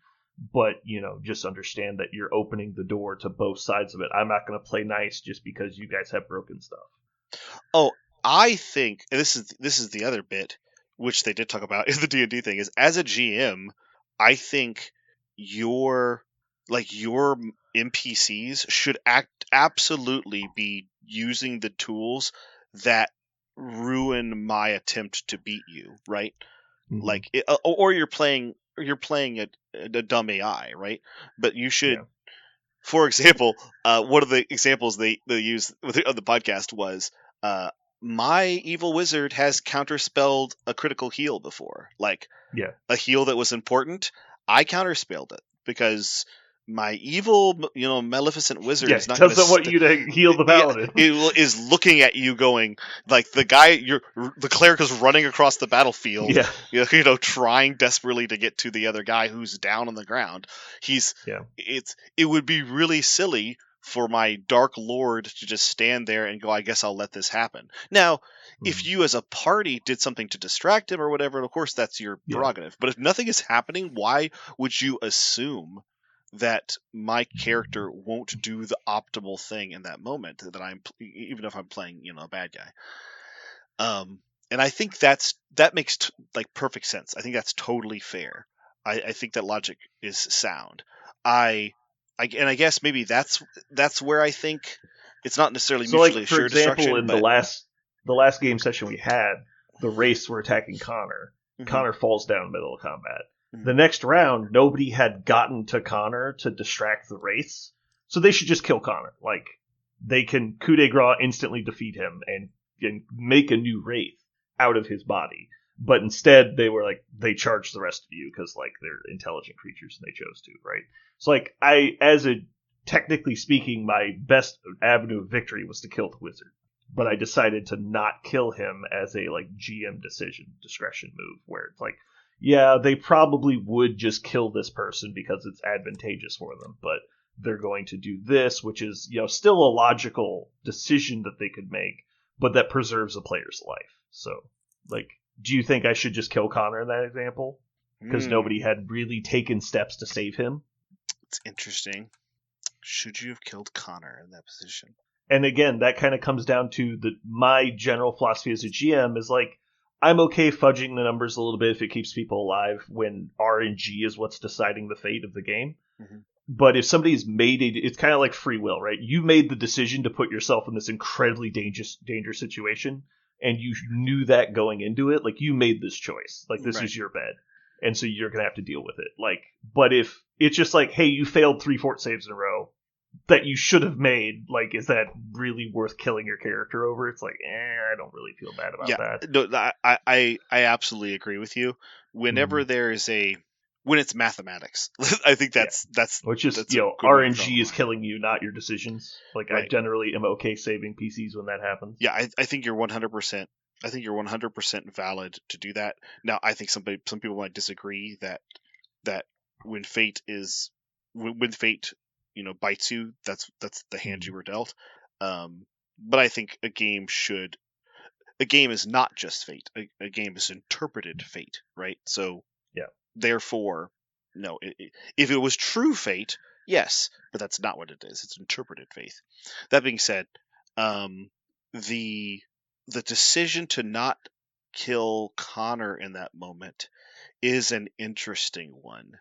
But, just understand that you're opening the door to both sides of it. I'm not going to play nice just because you guys have broken stuff. Oh, I think, and this is the other bit, which they did talk about in the D&D thing, is as a GM, I think your NPCs should absolutely be using the tools that ruin my attempt to beat you, right? Like, or you're playing a dumb AI, right? But you should, for example, one of the examples they used on the podcast was, my evil wizard has counterspelled a critical heal before, like a heal that was important. I counterspelled it because my evil, maleficent wizard is not going to doesn't want you to heal the paladin. It is looking at you, going like the guy, the cleric is running across the battlefield, trying desperately to get to the other guy who's down on the ground. It would be really silly for my dark lord to just stand there and go, I guess I'll let this happen. Now, if you as a party did something to distract him or whatever, of course that's your prerogative. But if nothing is happening, why would you assume that my character won't do the optimal thing in that moment that even if I'm playing, a bad guy. And I think that makes like perfect sense. I think that's totally fair. I think that logic is sound. And I guess maybe that's where I think it's not necessarily mutually for assured example, destruction. In the last game session we had, the Wraiths were attacking Connor. Mm-hmm. Connor falls down in the middle of combat. Mm-hmm. The next round, nobody had gotten to Connor to distract the Wraiths, so they should just kill Connor. Like, they can coup de grace instantly defeat him and make a new Wraith out of his body. But instead, they charged the rest of you because, like, they're intelligent creatures and they chose to, right? So, like, technically speaking, my best avenue of victory was to kill the wizard. But I decided to not kill him as a, like, GM discretion move, where it's like, yeah, they probably would just kill this person because it's advantageous for them, but they're going to do this, which is, still a logical decision that they could make, but that preserves a player's life. So, like, do you think I should just kill Connor in that example? Because nobody had really taken steps to save him? It's interesting. Should you have killed Connor in that position? And again, that kind of comes down to my general philosophy as a GM is like, I'm okay fudging the numbers a little bit if it keeps people alive when RNG is what's deciding the fate of the game. Mm-hmm. But if somebody's it's kind of like free will, right? You made the decision to put yourself in this incredibly dangerous situation, and you knew that going into it. Like, you made this choice. Like, this is your bed. And so you're going to have to deal with it. Like, but if it's just like, hey, you failed 3 fort saves in a row that you should have made, like, is that really worth killing your character over? It's like, I don't really feel bad about that. No, I absolutely agree with you. Whenever when it's mathematics, I think that's which is, RNG is killing you, not your decisions. Like, right. I generally am okay saving PCs when that happens. Yeah, I think you're 100%. I think you're 100% valid to do that. Now, I think some people might disagree that when fate bites you, that's the hand you were dealt. But I think a game is not just fate. A game is interpreted fate, right? So yeah. Therefore, no. If it was true fate, yes, but that's not what it is. It's interpreted faith. That being said, the decision to not kill Connor in that moment is an interesting one,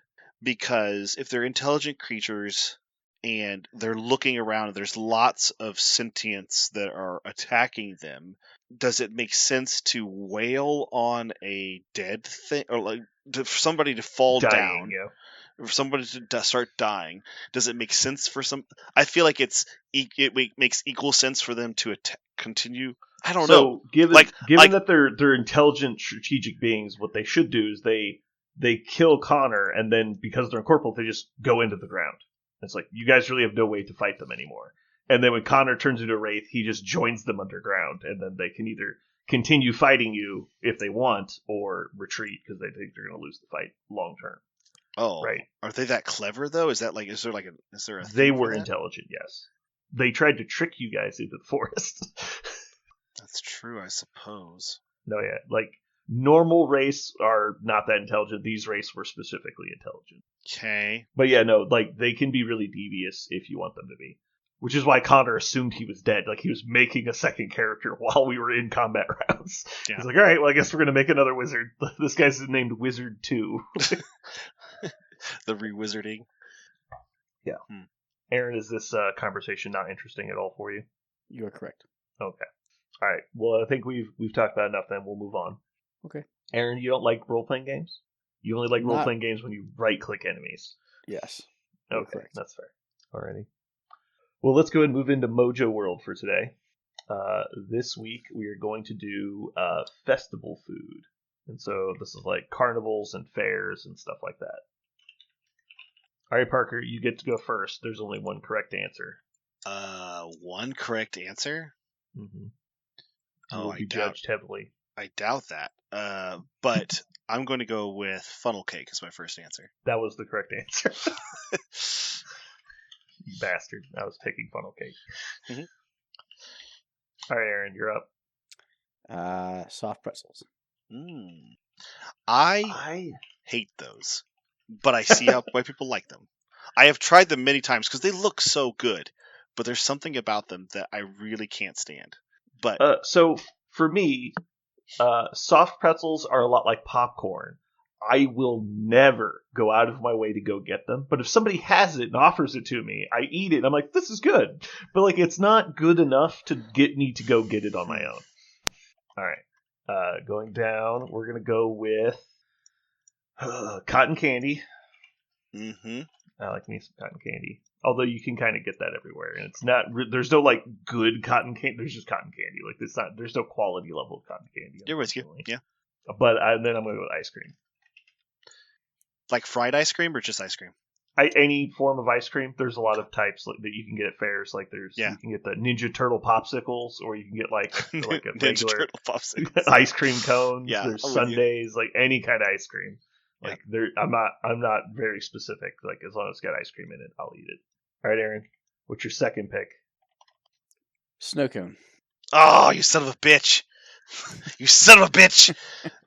because if they're intelligent creatures and they're looking around and there's lots of sentience that are attacking them, does it make sense to wail on a dead thing, or like for somebody to fall down? Yeah. For somebody to start dying, does it make sense for some? I feel like it makes equal sense for them to continue. I don't know. Given that they're intelligent, strategic beings, what they should do is they kill Connor, and then because they're incorporeal, they just go into the ground. It's like, you guys really have no way to fight them anymore. And then when Connor turns into a Wraith, he just joins them underground, and then they can either continue fighting you if they want, or retreat because they think they're going to lose the fight long term. Oh, right. Are they that clever though? Is there a? They were intelligent, yes. They tried to trick you guys into the forest. That's true, I suppose. No, yeah, like normal race are not that intelligent. These race were specifically intelligent. Okay. But yeah, no, like they can be really devious if you want them to be. Which is why Connor assumed he was dead. Like, he was making a second character while we were in combat rounds. Yeah. He's like, all right, well, I guess we're going to make another wizard. This guy's named Wizard 2. The re-wizarding. Yeah. Aaron, is this conversation not interesting at all for you? You are correct. Okay. All right. Well, I think we've talked about enough then. We'll move on. Okay. Aaron, you don't like role-playing games? You only like role-playing games when you right-click enemies? Yes. Okay, correct. That's fair. Alrighty. Well, let's go ahead and move into Mojo World for today. This week, we are going to do festival food. And so this is like carnivals and fairs and stuff like that. All right, Parker, you get to go first. There's only one correct answer. One correct answer? Mm-hmm. You will be judged heavily. I doubt that. But I'm going to go with funnel cake as my first answer. That was the correct answer. You bastard. I was picking funnel cake. Mm-hmm. All right, Aaron, you're up. Soft pretzels. I hate those, but I see why people like them. I have tried them many times because they look so good, but there's something about them that I really can't stand. But so for me, soft pretzels are a lot like popcorn. I will never go out of my way to go get them. But if somebody has it and offers it to me, I eat it. And I'm like, this is good. But like, it's not good enough to get me to go get it on my own. All right. Going down, we're going to go with cotton candy. Mm-hmm. I like me some cotton candy. Although you can kind of get that everywhere. And it's not, there's no like good cotton candy. There's just cotton candy. Like it's not, there's no quality level of cotton candy. You're with you. Yeah. But then I'm going to go with ice cream. Like fried ice cream or just ice cream? Any form of ice cream. There's a lot of types that you can get at fairs. Like you can get the Ninja Turtle popsicles, or you can get like a regular ice cream cones. Yeah, there's sundaes, like any kind of ice cream. Like I'm not very specific. Like as long as it's got ice cream in it, I'll eat it. All right, Aaron, what's your second pick? Snow cone. Oh, you son of a bitch! You son of a bitch!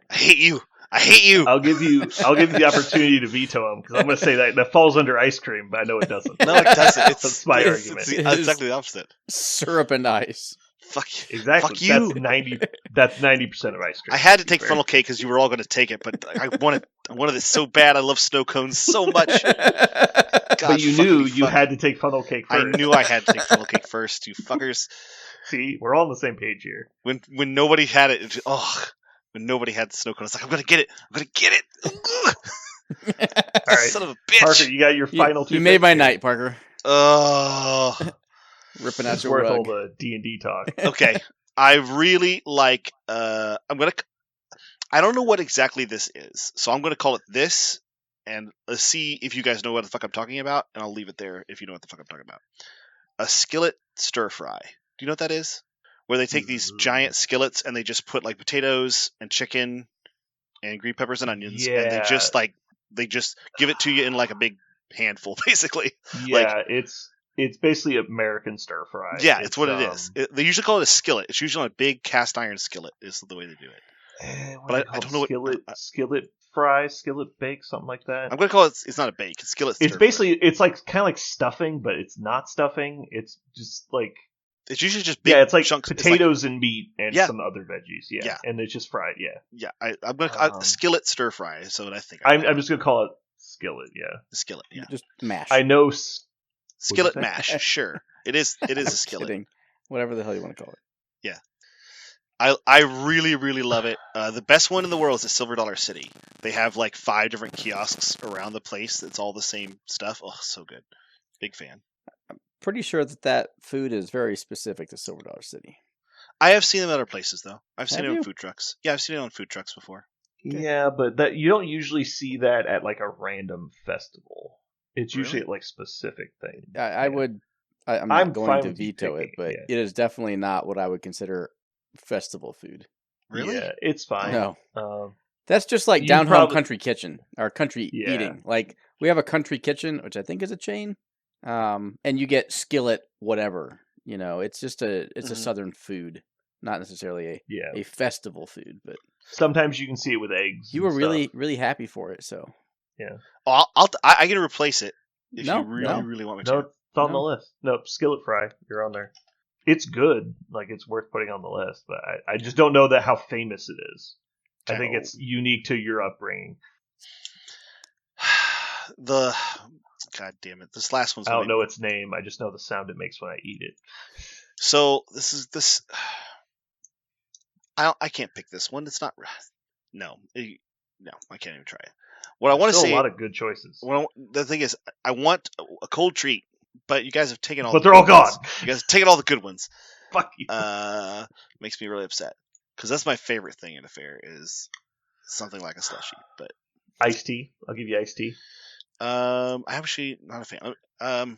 I hate you. I hate you. I'll give you the opportunity to veto him because I'm going to say that falls under ice cream, but I know it doesn't. No, it doesn't. That's my argument. It's exactly the opposite. Syrup and ice. Fuck exactly. Fuck you. That's 90% of ice cream. I had to take funnel cake because you were all going to take it, but I wanted it so bad. I love snow cones so much. God, but you knew you had to take funnel cake first. I knew I had to take funnel cake first. You fuckers. See, we're all on the same page here. When nobody had it, when nobody had the snow cone, I was like, I'm going to get it. I'm going to get it. All right. Son of a bitch. Parker, you got your final two. You made my night, Parker. Oh. Ripping out your worth rug. all the D&D talk. Okay. I really like, I don't know what exactly this is, so I'm going to call it this, and let's see if you guys know what the fuck I'm talking about, and I'll leave it there if you know what the fuck I'm talking about. A skillet stir fry. Do you know what that is? Where they take these giant skillets and they just put like potatoes and chicken and green peppers and onions, and they just give it to you in like a big handful, basically. Yeah, it's basically American stir fry. Yeah, it's what it is. They usually call it a skillet. It's usually on a big cast iron skillet is the way they do it. But I don't know skillet fry, skillet bake, something like that. I'm going to call it. It's not a bake. It's skillet. It's basically it's like kind of like stuffing, but it's not stuffing. It's just like it's usually just big it's like chunks. potatoes and meat and some other veggies. Yeah, and it's just fried. Yeah. I'm going to skillet stir fry. So what I think. I'm just going to call it skillet. Yeah, skillet. Yeah, just mash. I know. Skillet mash. Sure, it is. It is a skillet. Kidding. Whatever the hell you want to call it. Yeah. I really, really love it. The best one in the world is at Silver Dollar City. They have like 5 different kiosks around the place. It's all the same stuff. Oh, so good. Big fan. I'm pretty sure that food is very specific to Silver Dollar City. I have seen them at other places, though. I've seen it on food trucks. Yeah, I've seen it on food trucks before. Okay. Yeah, but you don't usually see that at like a random festival. It's usually at like specific things. I'm not going to veto it, but it is definitely not what I would consider festival food. Really? Yeah, it's fine. No. That's just like down home country kitchen or country eating. Like we have a country kitchen, which I think is a chain. And you get skillet, whatever. You know, it's just a southern food, not necessarily a festival food. But sometimes you can see it with eggs. You were really, really happy for it, so yeah. Oh, I can replace it if you really want me to. No, it's on the list. No, skillet fry, you're on there. It's good, like it's worth putting on the list, but I just don't know how famous it is. I think it's unique to your upbringing. God damn it! This last one's. I don't know its name. I just know the sound it makes when I eat it. So this. I can't pick this one. It's not. No, I can't even try it. What I want to say. A lot of good choices. The thing is, I want a cold treat, but you guys have taken all. But they're all gone. You guys have taken all the good ones. Fuck you. Makes me really upset because that's my favorite thing at a fair is something like a slushie. But iced tea. I'll give you iced tea. I'm actually not a fan. I'm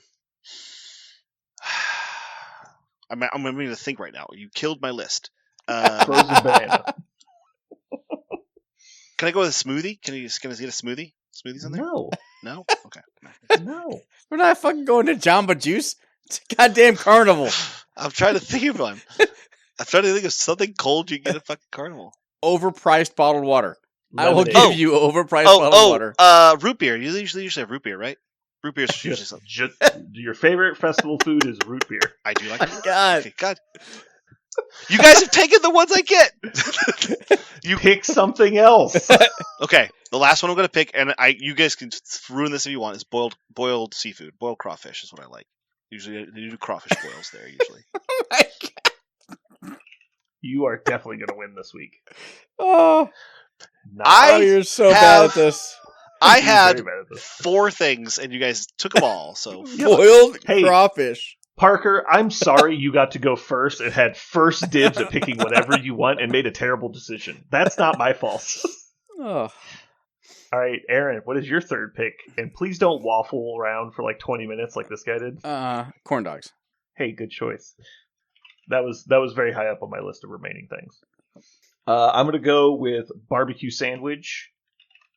going to think right now. You killed my list. Frozen banana. Can I go with a smoothie? Can I get a smoothie? Smoothies on there? No? Okay. No. We're not fucking going to Jamba Juice. It's a goddamn carnival. I'm trying to think of one. I'm trying to think of something cold you can get at fucking carnival. Overpriced bottled water. Lemonade. I will give you overpriced bottled water. Root beer. You usually have root beer, right? Root beer is usually something. Your favorite festival food is root beer. I do like it. God. Okay, God. You guys have taken the ones I get. You pick something else. Okay, the last one I'm going to pick, and you guys can ruin this if you want, is boiled seafood. Boiled crawfish is what I like. Usually, they do crawfish boils there, usually. Oh my God. You are definitely going to win this week. Oh, you're so bad at this. I had 4 things, and you guys took them all. So boiled crawfish. Parker, I'm sorry you got to go first and had first dibs at picking whatever you want and made a terrible decision. That's not my fault. Oh. All right, Aaron, what is your third pick? And please don't waffle around for like 20 minutes like this guy did. Corn dogs. Hey, good choice. That was very high up on my list of remaining things. I'm going to go with barbecue sandwich.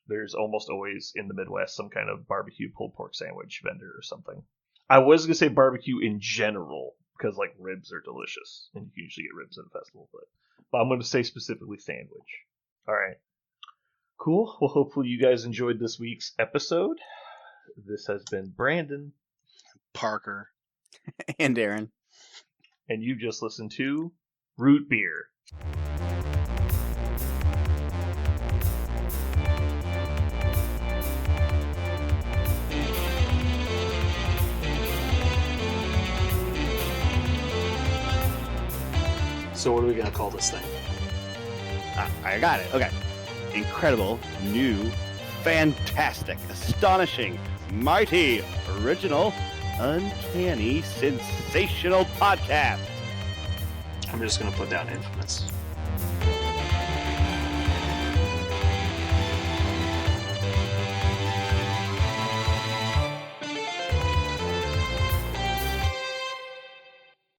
There's almost always in the Midwest some kind of barbecue pulled pork sandwich vendor or something. I was going to say barbecue in general, because like ribs are delicious, and you can usually get ribs at a festival, but I'm going to say specifically sandwich. All right. Cool. Well, hopefully you guys enjoyed this week's episode. This has been Brandon, Parker, and Aaron. And you just listened to Root Beer. So what are we going to call this thing? I got it. Okay. Incredible, new, fantastic, astonishing, mighty, original, uncanny, sensational podcast. I'm just going to put down infamous.